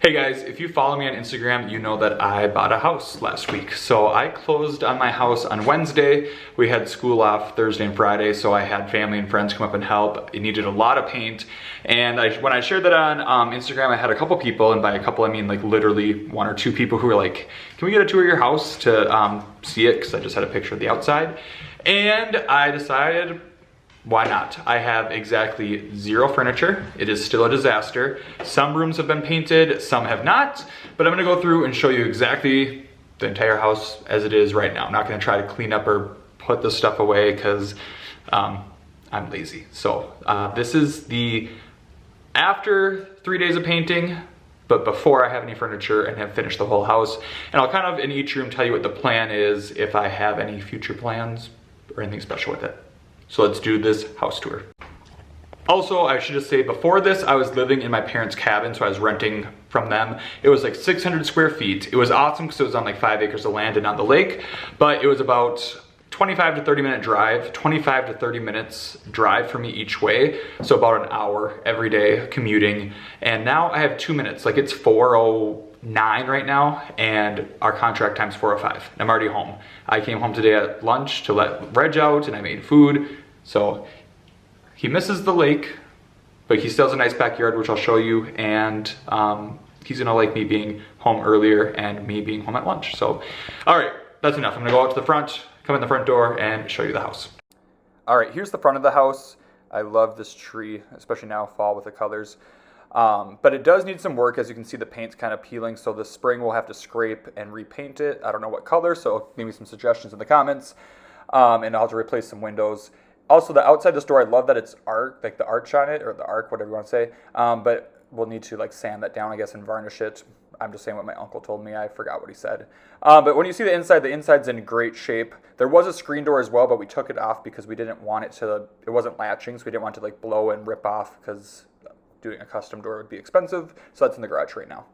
Hey guys, if you follow me on Instagram, you know that I bought a house last week. So I closed on my house on Wednesday. We had school off Thursday and Friday, so I had family and friends come up and help. It needed a lot of paint. And when I shared that on Instagram, I had a couple people, and by a couple I mean like literally one or two people who were like, can we get a tour of your house to see it? Because I just had a picture of the outside. And I decided, why not? I have exactly zero furniture. It is still a disaster. Some rooms have been painted, some have not, but I'm gonna go through and show you exactly the entire house as it is right now. I'm not gonna try to clean up or put this stuff away because I'm lazy. So this is the after 3 days of painting, but before I have any furniture and have finished the whole house. And I'll kind of in each room tell you what the plan is, if I have any future plans or anything special with it. So let's do this house tour. Also, I should just say before this, I was living in my parents' cabin, so I was renting from them. It was like 600 square feet. It was awesome because it was on like 5 acres of land and on the lake, but it was about 25 to 30 minute drive, 25 to 30 minutes drive for me each way. So about an hour every day commuting. And now I have 2 minutes, like it's 4:09 right now, and our contract time's 4:05. I'm already home. I came home today at lunch to let Reg out, and I made food. So he misses the lake, but he still has a nice backyard, which I'll show you. And he's gonna like me being home earlier and me being home at lunch. So, all right, that's enough. I'm gonna go out to the front, come in the front door, and show you the house. All right, here's the front of the house. I love this tree, especially now fall with the colors. But it does need some work. As you can see, the paint's kind of peeling, so this spring we'll have to scrape and repaint it. I don't know what color, so maybe some suggestions in the comments. And I'll have to replace some windows. Also, the outside of this door, I love that it's arc, like the arch on it, or the arc, whatever you want to say. But we'll need to like sand that down, I guess, and varnish it. I'm just saying what my uncle told me. I forgot what he said. But when you see the inside's in great shape. There was a screen door as well, but we took it off because we didn't want it to, it wasn't latching, so we didn't want it to like blow and rip off because doing a custom door would be expensive. So that's in the garage right now.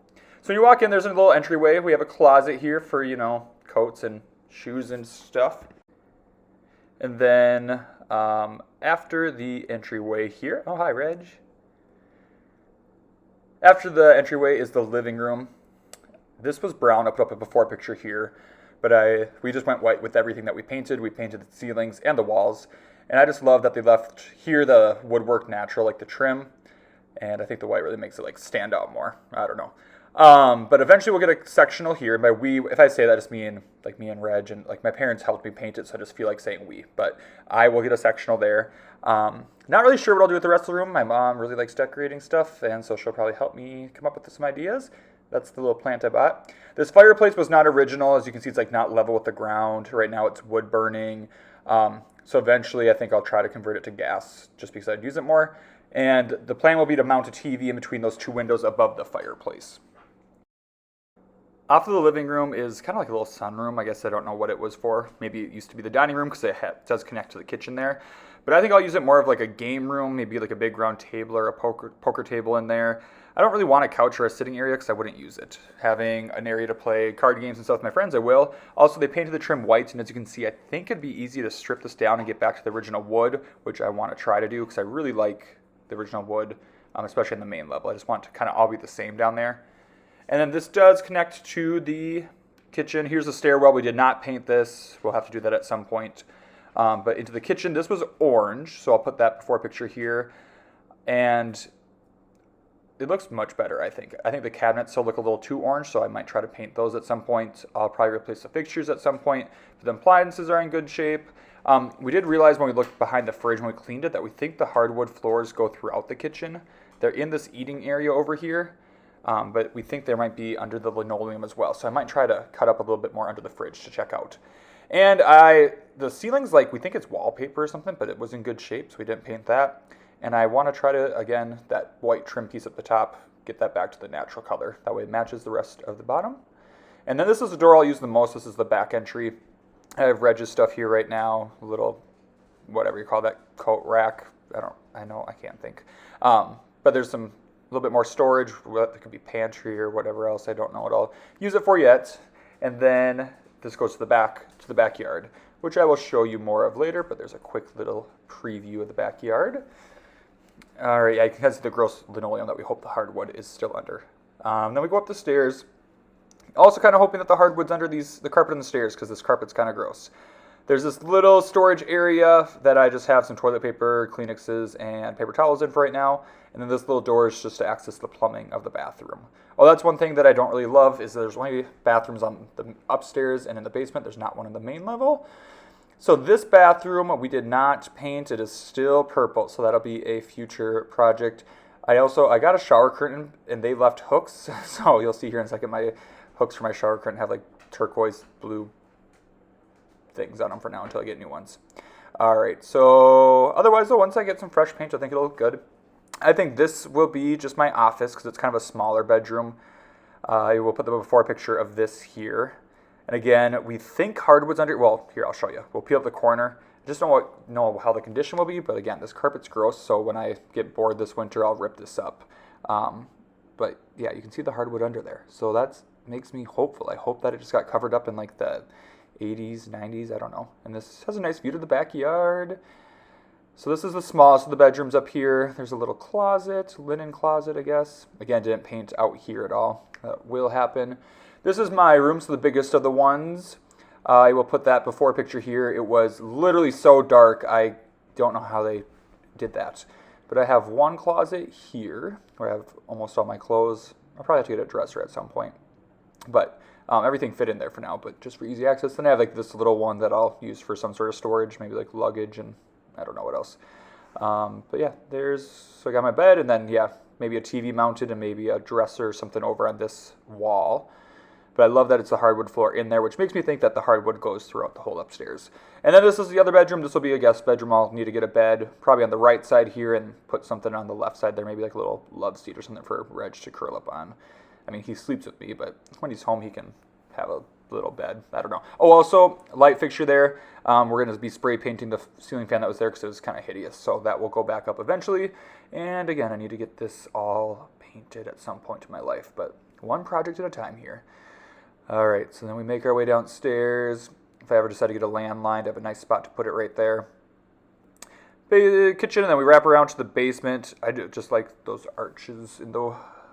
So when you walk in, there's a little entryway. We have a closet here for, you know, coats and shoes and stuff. And then after the entryway here, oh, hi, Reg. After the entryway is the living room. This was brown. I'll put up a before picture here, but we just went white with everything that we painted. We painted the ceilings and the walls, and I just love that they left here the woodwork natural, like the trim, and I think the white really makes it like stand out more. I don't know. But eventually we'll get a sectional here. By we, if I say that, it's me and Reg, and like my parents helped me paint it, so I just feel like saying we. But I will get a sectional there. Not really sure what I'll do with the rest of the room. My mom really likes decorating stuff, and so she'll probably help me come up with some ideas. That's the little plant I bought. This fireplace was not original. As you can see, it's like not level with the ground. Right now it's wood burning. So eventually I think I'll try to convert it to gas just because I'd use it more. And the plan will be to mount a TV in between those two windows above the fireplace. Off of the living room is kind of like a little sunroom. I guess I don't know what it was for. Maybe it used to be the dining room because it does connect to the kitchen there. But I think I'll use it more of like a game room, maybe like a big round table or a poker table in there. I don't really want a couch or a sitting area because I wouldn't use it. Having an area to play card games and stuff with my friends, I will. Also, they painted the trim white, and as you can see, I think it'd be easy to strip this down and get back to the original wood, which I want to try to do because I really like the original wood, especially in the main level. I just want it to kind of all be the same down there. And then this does connect to the kitchen. Here's the stairwell. We did not paint this. We'll have to do that at some point. But into the kitchen, this was orange, so I'll put that before picture here. And it looks much better, I think. I think the cabinets still look a little too orange, so I might try to paint those at some point. I'll probably replace the fixtures at some point. But the appliances are in good shape. We did realize when we looked behind the fridge when we cleaned it that we think the hardwood floors go throughout the kitchen. They're in this eating area over here. But we think they might be under the linoleum as well. So I might try to cut up a little bit more under the fridge to check out. And the ceiling's like, we think it's wallpaper or something, but it was in good shape, so we didn't paint that. And I want to try to, again, that white trim piece at the top, get that back to the natural color. That way it matches the rest of the bottom. And then this is the door I'll use the most. This is the back entry. I have Reg's stuff here right now, a little, whatever you call that, coat rack. I can't think. But there's some a little bit more storage. There could be pantry or whatever else. I don't know what I'll use it for yet. And then this goes to the backyard, which I will show you more of later, but there's a quick little preview of the backyard. All right, yeah, you can see the gross linoleum that we hope the hardwood is still under. Then we go up the stairs. Also kind of hoping that the hardwood's under the carpet on the stairs, because this carpet's kind of gross. There's this little storage area that I just have some toilet paper, Kleenexes, and paper towels in for right now. And then this little door is just to access the plumbing of the bathroom. Oh, that's one thing that I don't really love, is there's only bathrooms on the upstairs and in the basement. There's not one in the main level. So this bathroom we did not paint. It is still purple, so that'll be a future project. I got a shower curtain, and they left hooks. So you'll see here in a second, my hooks for my shower curtain have like turquoise blue things on them for now until I get new ones. All right, so otherwise though, once I get some fresh paint, I think it'll look good. I think this will be just my office because it's kind of a smaller bedroom. I will put the before picture of this here. And again, we think hardwood's under, well, here, I'll show you. We'll peel up the corner. I just don't know how the condition will be, but again, this carpet's gross, so when I get bored this winter, I'll rip this up. But yeah, you can see the hardwood under there. So that makes me hopeful. I hope that it just got covered up in like the 80s, 90s, I don't know. And this has a nice view to the backyard. So this is the smallest of the bedrooms up here. There's a little closet, linen closet, I guess. Again, didn't paint out here at all. That will happen. This is my room, so the biggest of the ones. I will put that before picture here. It was literally so dark, I don't know how they did that. But I have one closet here where I have almost all my clothes. I'll probably have to get a dresser at some point. But everything fit in there for now, but just for easy access. Then I have like this little one that I'll use for some sort of storage, maybe like luggage and I don't know what else. But yeah, so I got my bed, and then yeah, maybe a TV mounted and maybe a dresser or something over on this wall. But I love that it's a hardwood floor in there, which makes me think that the hardwood goes throughout the whole upstairs. And then this is the other bedroom. This will be a guest bedroom. I'll need to get a bed probably on the right side here and put something on the left side there, maybe like a little love seat or something for Reg to curl up on. I mean, he sleeps with me, but when he's home, he can have a little bed. I don't know. Oh, also, light fixture there. We're going to be spray painting the ceiling fan that was there because it was kind of hideous. So that will go back up eventually. And again, I need to get this all painted at some point in my life, but one project at a time here. All right, so then we make our way downstairs. If I ever decide to get a landline, to have a nice spot to put it right there. Kitchen, and then we wrap around to the basement. I do just like those arches in the,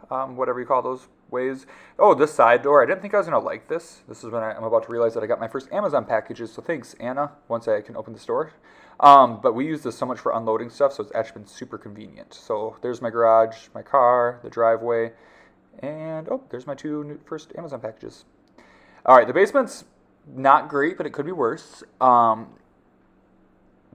whatever you call those ways. Oh, this side door. I didn't think I was going to like this. This is when I'm about to realize that I got my first Amazon packages. So thanks, Anna, once I can open the store. But we use this so much for unloading stuff, so it's actually been super convenient. So there's my garage, my car, the driveway, and oh, there's my first Amazon packages. All right, the basement's not great, but it could be worse. But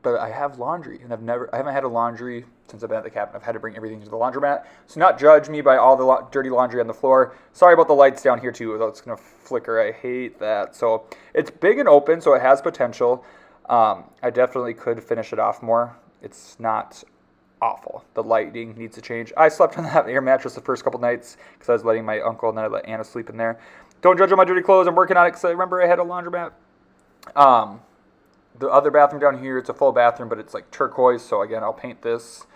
I have laundry, and I haven't had a laundry since I've been at the cabin. I've had to bring everything to the laundromat. So not judge me by all the dirty laundry on the floor. Sorry about the lights down here too, though it's gonna flicker. I hate that. So it's big and open, so it has potential. I definitely could finish it off more. It's not awful. The lighting needs to change. I slept on that air mattress the first couple nights because I was letting my uncle and then I let Anna sleep in there. Don't judge on my dirty clothes. I'm working on it because I remember I had a laundromat. The other bathroom down here, it's a full bathroom, but it's like turquoise. So again, I'll paint this.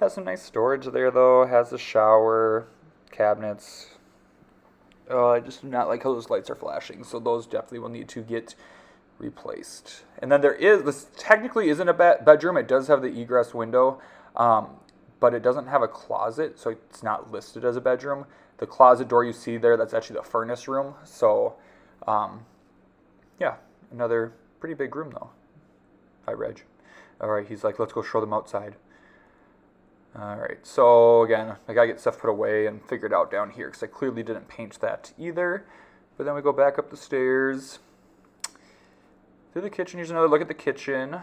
Has some nice storage there though. Has a shower, cabinets. I just do not like how those lights are flashing. So those definitely will need to get replaced. And then this technically isn't a bedroom. It does have the egress window, but it doesn't have a closet, so it's not listed as a bedroom. The closet door you see there, that's actually the furnace room. So, yeah, another pretty big room though. Hi, Reg. All right, he's like, let's go show them outside. All right, so again, I gotta get stuff put away and figured out down here because I clearly didn't paint that either. But then we go back up the stairs. Through the kitchen, here's another look at the kitchen.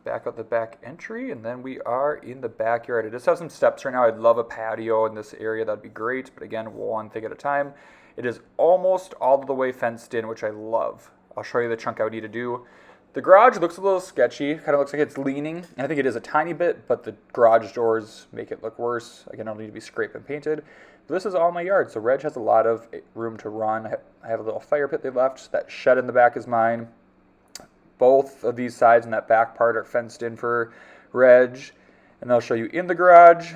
Back out the back entry, and then we are in the backyard. I just have some steps right now. I'd love a patio in this area. That'd be great, but again, one thing at a time. It is almost all the way fenced in, which I love. I'll show you the chunk I would need to do. The garage looks a little sketchy. Kind of looks like it's leaning, and I think it is a tiny bit, but the garage doors make it look worse. Again, it'll need to be scraped and painted. But this is all my yard, so Reg has a lot of room to run. I have a little fire pit they left. That shed in the back is mine. Both of these sides and that back part are fenced in for Reg. And I'll show you in the garage.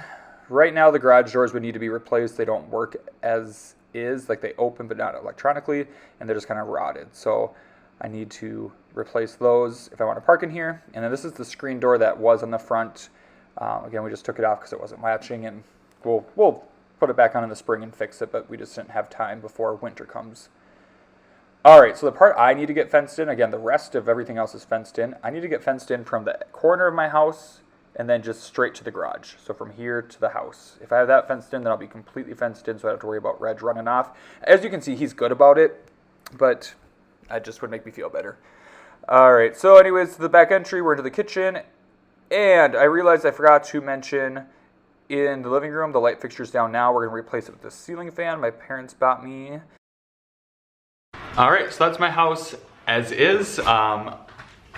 Right now, the garage doors would need to be replaced. They don't work as is. Like they open, but not electronically. And they're just kind of rotted. So I need to replace those if I want to park in here. And then this is the screen door that was on the front. Again, we just took it off because it wasn't latching. And we'll put it back on in the spring and fix it, but we just didn't have time before winter comes. All right, so the part I need to get fenced in, again, the rest of everything else is fenced in. I need to get fenced in from the corner of my house and then just straight to the garage. So from here to the house. If I have that fenced in, then I'll be completely fenced in, so I don't have to worry about Reg running off. As you can see, he's good about it, but that just would make me feel better. All right, so anyways, to the back entry, we're into the kitchen. And I realized I forgot to mention in the living room, the light fixture's down now. We're going to replace it with the ceiling fan my parents bought me. All right, so that's my house as is.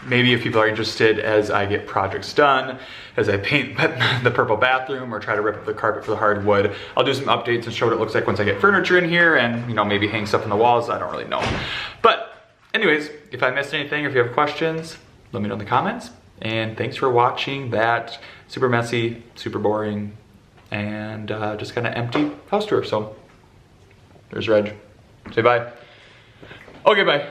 Maybe if people are interested as I get projects done, as I paint the purple bathroom or try to rip up the carpet for the hardwood, I'll do some updates and show what it looks like once I get furniture in here and, you know, maybe hang stuff on the walls. I don't really know. But anyways, if I missed anything or if you have questions, let me know in the comments. And thanks for watching that super messy, super boring, and just kind of empty house tour. So there's Reg. Say bye. Okay, bye.